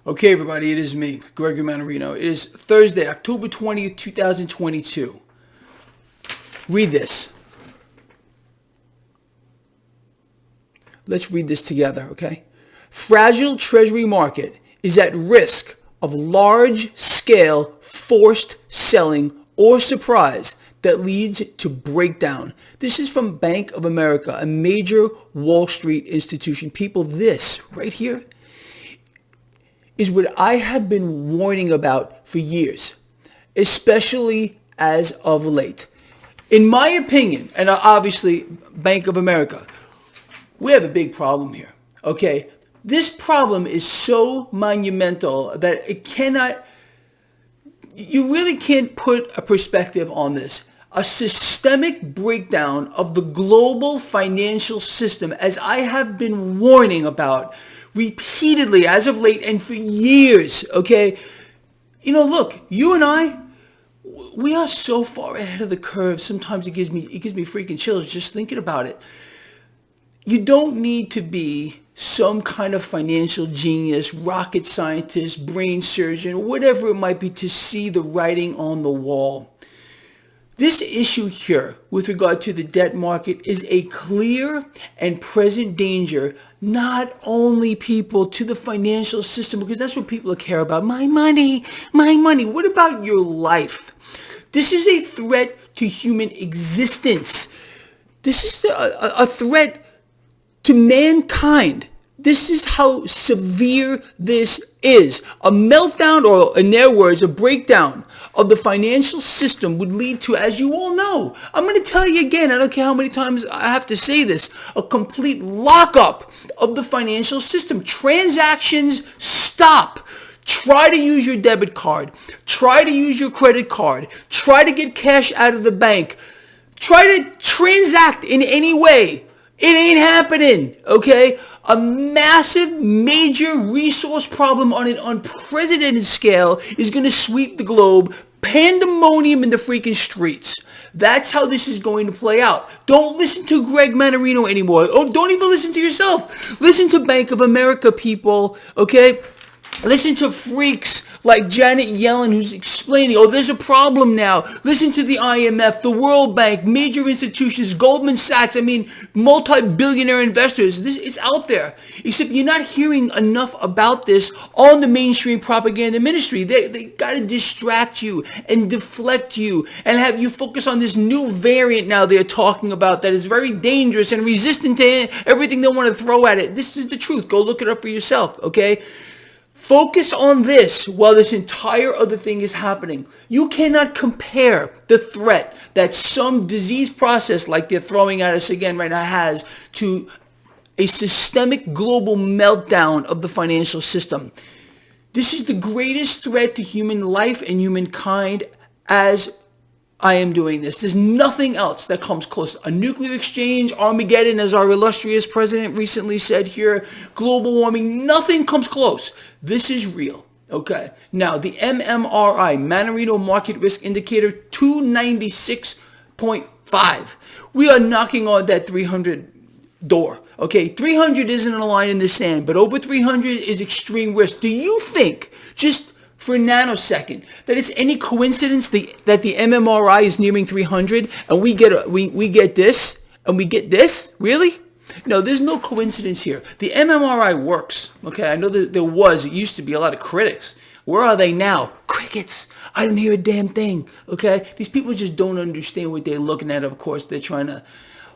Okay, everybody, it is me, Gregory Mannarino. It is Thursday, October 20th, 2022. Read this. Let's read this together, okay? Fragile treasury market is at risk of large-scale forced selling or surprise that leads to breakdown. This is from Bank of America, a major Wall Street institution. People, this right here is what I have been warning about for years, especially as of late. In my opinion, and obviously Bank of America, we have a big problem here, okay? This problem is so monumental that you really can't put a perspective on this. A systemic breakdown of the global financial system, as I have been warning about repeatedly as of late and for years, okay? You know, look, you and I, we are so far ahead of the curve. Sometimes it gives me freaking chills just thinking about it. You don't need to be some kind of financial genius, rocket scientist, brain surgeon, whatever it might be to see the writing on the wall. This issue here with regard to the debt market is a clear and present danger, not only people to the financial system, because that's what people care about. My money, my money. What about your life? This is a threat to human existence. This is a threat to mankind. This is how severe this is. A meltdown, or in their words, a breakdown of the financial system would lead to, as you all know, I'm going to tell you again, I don't care how many times I have to say this, a complete lockup of the financial system. Transactions stop. Try to use your debit card. Try to use your credit card. Try to get cash out of the bank. Try to transact in any way. It ain't happening, okay? A massive, major resource problem on an unprecedented scale is going to sweep the globe. Pandemonium in the freaking streets. That's how this is going to play out. Don't listen to Greg Mannarino anymore. Oh, don't even listen to yourself. Listen to Bank of America, people, okay? Listen to freaks like Janet Yellen, who's explaining, oh, there's a problem now. Listen to the IMF, the World Bank, major institutions, Goldman Sachs, multi-billionaire investors. It's out there. Except you're not hearing enough about this on the mainstream propaganda ministry. They got to distract you and deflect you and have you focus on this new variant now they're talking about that is very dangerous and resistant to everything they want to throw at it. This is the truth. Go look it up for yourself, okay? Focus on this while this entire other thing is happening. You cannot compare the threat that some disease process like they're throwing at us again right now has to a systemic global meltdown of the financial system. This is the greatest threat to human life and humankind as I am doing this. There's nothing else that comes close. A nuclear exchange, Armageddon, as our illustrious president recently said here, global warming, nothing comes close. This is real. Okay. Now, the MMRI, Mannarino Market Risk Indicator, 296.5. We are knocking on that 300 door. Okay, 300 isn't a line in the sand, but over 300 is extreme risk. Do you think, just for a nanosecond, that it's any coincidence that the MMRI is nearing 300 and we get this and we get this? Really? No, there's no coincidence here. The MMRI works. Okay, I know that it used to be a lot of critics. Where are they now? Crickets. I don't hear a damn thing. Okay, these people just don't understand what they're looking at. Of course, they're trying to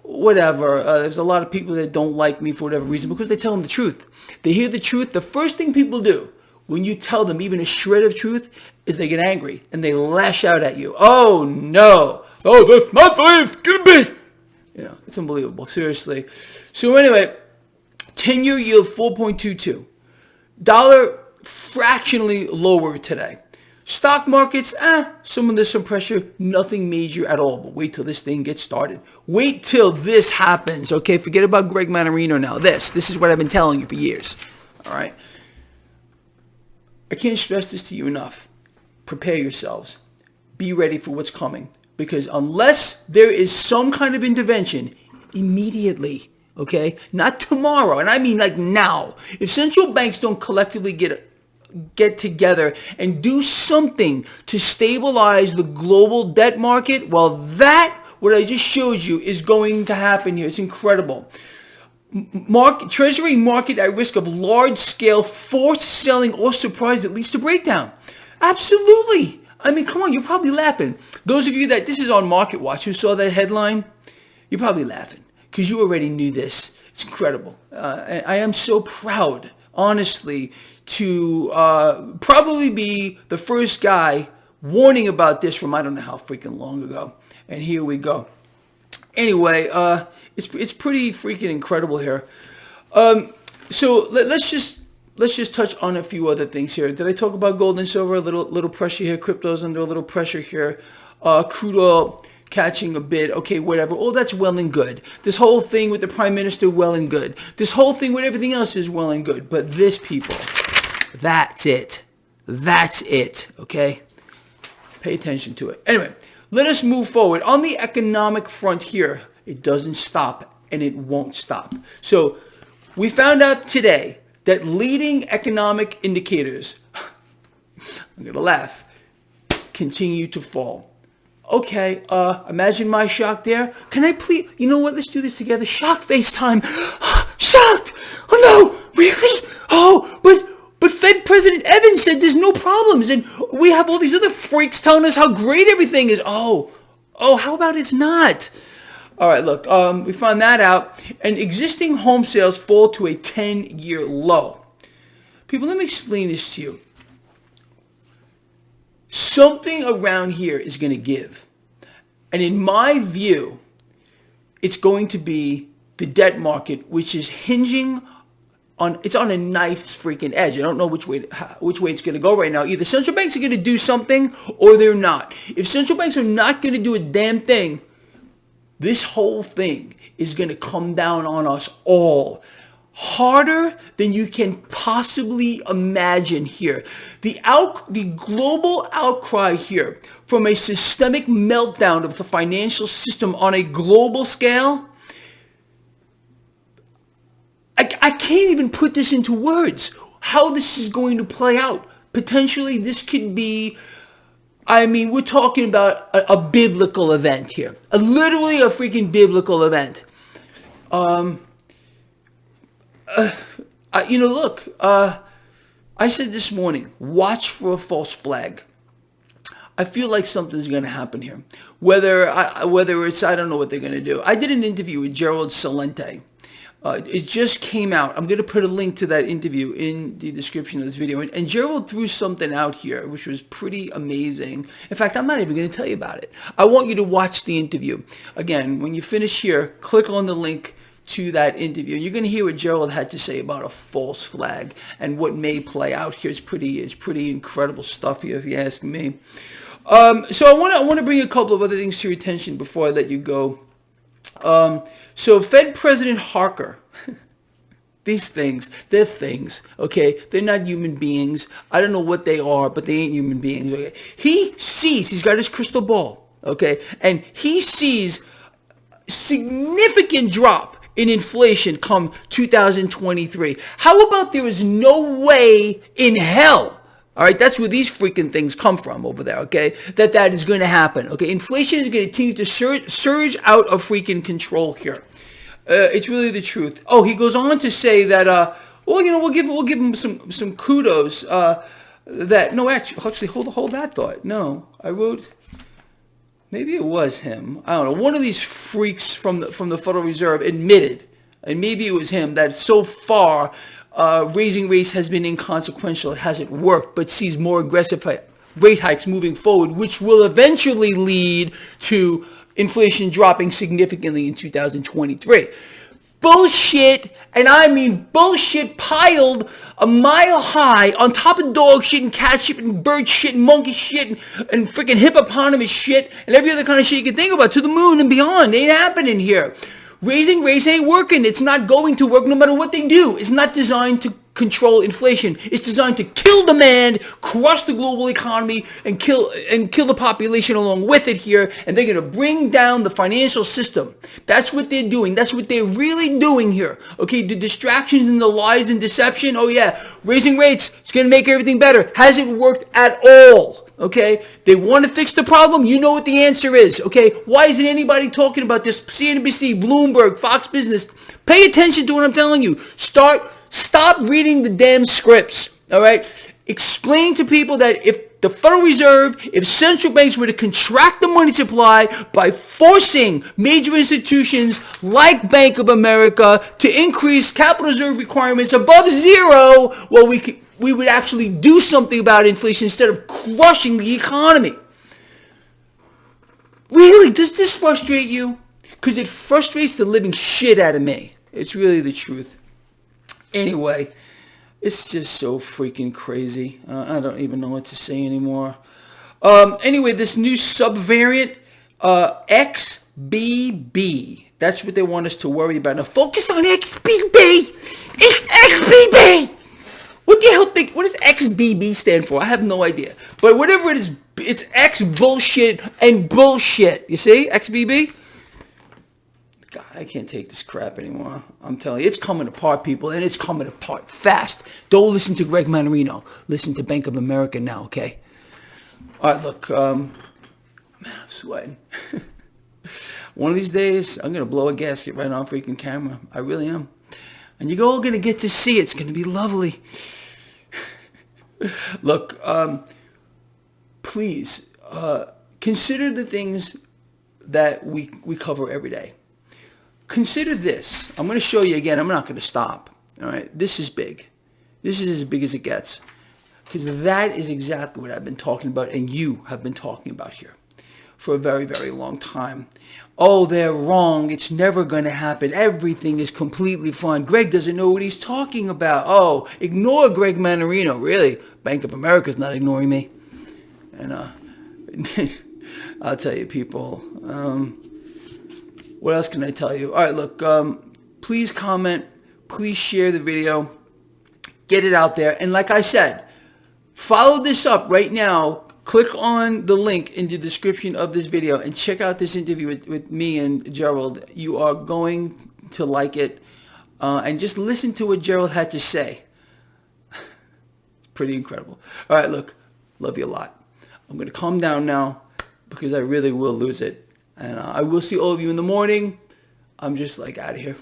whatever. There's a lot of people that don't like me for whatever reason because they tell them the truth. They hear the truth. The first thing people do when you tell them even a shred of truth is they get angry and they lash out at you. Oh, no. Oh, that's not the way it's going to be. You know, it's unbelievable. Seriously. So anyway, 10-year yield 4.22. Dollar fractionally lower today. Stock markets, there's some pressure. Nothing major at all. But wait till this thing gets started. Wait till this happens. Okay, forget about Greg Mannarino now. This is what I've been telling you for years. All right. I can't stress this to you enough. Prepare yourselves. Be ready for what's coming. Because unless there is some kind of intervention immediately, okay, not tomorrow, and I mean like now, if central banks don't collectively get get together and do something to stabilize the global debt market, well, what I just showed you, is going to happen here. It's incredible. Treasury market at risk of large-scale forced selling or surprise that leads to breakdown. Absolutely. I mean, come on, you're probably laughing. Those of you this is on Market Watch, who saw that headline, you're probably laughing because you already knew this. It's incredible. I am so proud, honestly, to probably be the first guy warning about this from I don't know how freaking long ago. And here we go. Anyway, it's pretty freaking incredible here. So let's just touch on a few other things here. Did I talk about gold and silver? A little pressure here. Crypto's under a little pressure here. Crude oil catching a bid. Okay, whatever. Oh, that's well and good. This whole thing with the prime minister, well and good. This whole thing with everything else is well and good. But this, people, that's it. That's it. Okay? Pay attention to it. Anyway, let us move forward. On the economic front here, it doesn't stop and it won't stop. So we found out today that leading economic indicators, I'm going to laugh, continue to fall. Okay, imagine my shock there. Can I please, you know what, let's do this together. Shock face time. Shocked. Oh no, really? Oh, but Fed President Evans said there's no problems. And we have all these other freaks telling us how great everything is. Oh, how about it's not? All right, look, we found that out. And existing home sales fall to a 10-year low. People, let me explain this to you. Something around here is going to give. And in my view, it's going to be the debt market, which is hinging on, it's on a knife's freaking edge. I don't know which way it's going to go right now. Either central banks are going to do something or they're not. If central banks are not going to do a damn thing, this whole thing is going to come down on us all. Harder than you can possibly imagine here. The global outcry here from a systemic meltdown of the financial system on a global scale, I can't even put this into words, how this is going to play out. Potentially this could be, I mean, we're talking about a biblical event here. Literally a freaking biblical event. Look, I said this morning, watch for a false flag. I feel like something's going to happen here. Whether it's, I don't know what they're going to do. I did an interview with Gerald Celente. It just came out. I'm going to put a link to that interview in the description of this video. And Gerald threw something out here, which was pretty amazing. In fact, I'm not even going to tell you about it. I want you to watch the interview. Again, when you finish here, click on the link to that interview. You're going to hear what Gerald had to say about a false flag and what may play out here. It's pretty incredible stuff here, if you ask me. So I want to bring a couple of other things to your attention before I let you go. So Fed President Harker, these things, they're things, okay? They're not human beings. I don't know what they are, but they ain't human beings, okay? He's got his crystal ball, okay? And he sees significant drop in inflation come 2023. How about there is no way in hell, all right, that's where these freaking things come from over there, okay, that is going to happen, okay? Inflation is going to continue to surge out of freaking control here. It's really the truth. Oh, he goes on to say that, we'll give him some kudos. Actually, hold that thought. No, I wrote, maybe it was him. I don't know. One of these freaks from the Federal Reserve admitted, and maybe it was him, that so far raising rates has been inconsequential. It hasn't worked, but sees more aggressive rate hikes moving forward, which will eventually lead to inflation dropping significantly in 2023. Bullshit, and I mean bullshit piled a mile high on top of dog shit and cat shit and bird shit and monkey shit and freaking hippopotamus shit and every other kind of shit you can think about to the moon and beyond. It ain't happening here. Raising rates ain't working. It's not going to work no matter what they do. It's not designed to control inflation. It's designed to kill demand, crush the global economy, and kill the population along with it here. And they're going to bring down the financial system. That's what they're doing. That's what they're really doing here. Okay, the distractions and the lies and deception. Oh yeah, raising rates, it's going to make everything better. Hasn't worked at all. Okay, they want to fix the problem. You know what the answer is. Okay, why isn't anybody talking about this? CNBC, Bloomberg, Fox Business. Pay attention to what I'm telling you. Stop reading the damn scripts. All right, explain to people that if the Federal Reserve, if central banks were to contract the money supply by forcing major institutions like Bank of America to increase capital reserve requirements above zero, well, we would actually do something about inflation instead of crushing the economy. Really, does this frustrate you? Because it frustrates the living shit out of me. It's really the truth. Anyway, it's just so freaking crazy. I don't even know what to say anymore. Anyway, this new subvariant, XBB. That's what they want us to worry about. Now focus on XBB. It's XBB. What the hell what does XBB stand for? I have no idea. But whatever it is, it's X bullshit and bullshit. You see? XBB? God, I can't take this crap anymore. I'm telling you, it's coming apart, people, and it's coming apart fast. Don't listen to Greg Mannarino. Listen to Bank of America now, okay? All right, look, man, I'm sweating. One of these days, I'm going to blow a gasket right on freaking camera. I really am. And you're all going to get to see it. It's going to be lovely. Look, please, consider the things that we cover every day. Consider this. I'm going to show you again. I'm not going to stop. All right. This is big. This is as big as it gets. Because that is exactly what I've been talking about and you have been talking about here for a very, very long time. Oh, they're wrong. It's never going to happen. Everything is completely fine. Greg doesn't know what he's talking about. Oh, ignore Greg Mannarino. Really? Bank of America is not ignoring me. And I'll tell you, people. What else can I tell you? All right, look, please comment. Please share the video. Get it out there. And like I said, follow this up right now. Click on the link in the description of this video and check out this interview with me and Gerald. You are going to like it. And just listen to what Gerald had to say. It's pretty incredible. All right, look, love you a lot. I'm going to calm down now because I really will lose it. And I will see all of you in the morning. I'm just like out of here.